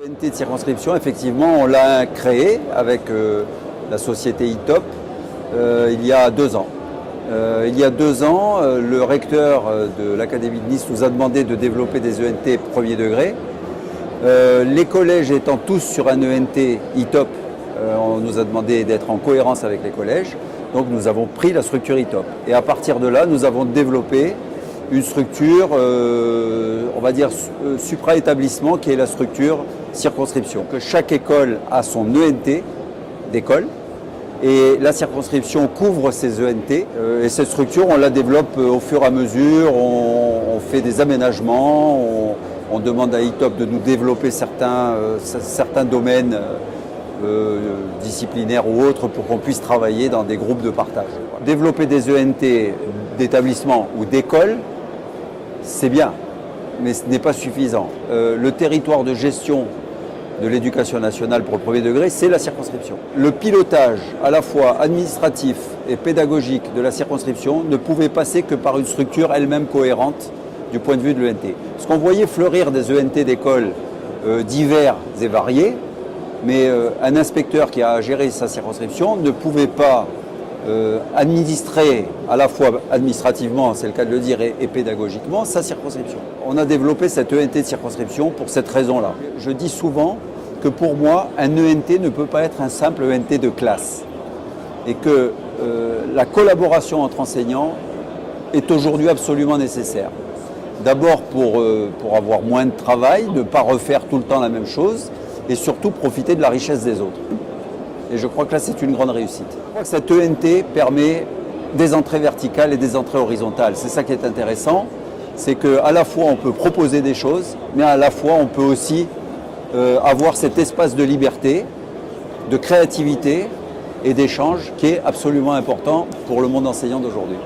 L'ENT de circonscription, effectivement, on l'a créé avec la société ITOP il y a 2 ans. Il y a 2 ans, le recteur de l'Académie de Nice nous a demandé de développer des ENT premier degré. Les collèges étant tous sur un ENT ITOP, on nous a demandé d'être en cohérence avec les collèges. Donc nous avons pris la structure ITOP. Et à partir de là, nous avons développé une structure, on va dire, supra-établissement, qui est la structure circonscription. Que chaque école a son ENT d'école et la circonscription couvre ces ENT. Et cette structure, on la développe au fur et à mesure, on fait des aménagements, on demande à ITOP de nous développer certains domaines disciplinaires ou autres pour qu'on puisse travailler dans des groupes de partage. Développer des ENT d'établissement ou d'école, c'est bien, mais ce n'est pas suffisant. Le territoire de gestion de l'éducation nationale pour le premier degré, c'est la circonscription. Le pilotage à la fois administratif et pédagogique de la circonscription ne pouvait passer que par une structure elle-même cohérente du point de vue de l'ENT. Parce qu'on voyait fleurir des ENT d'écoles divers et variés, mais un inspecteur qui a géré sa circonscription ne pouvait pas administrer à la fois administrativement, c'est le cas de le dire, et pédagogiquement sa circonscription. On a développé cette ENT de circonscription pour cette raison-là. Je dis souvent que pour moi, un ENT ne peut pas être un simple ENT de classe et que la collaboration entre enseignants est aujourd'hui absolument nécessaire. D'abord pour avoir moins de travail, ne pas refaire tout le temps la même chose et surtout profiter de la richesse des autres. Et je crois que là, c'est une grande réussite. Je crois que cette ENT permet des entrées verticales et des entrées horizontales. C'est ça qui est intéressant, c'est qu'à la fois on peut proposer des choses, mais à la fois on peut aussi avoir cet espace de liberté, de créativité et d'échange qui est absolument important pour le monde enseignant d'aujourd'hui.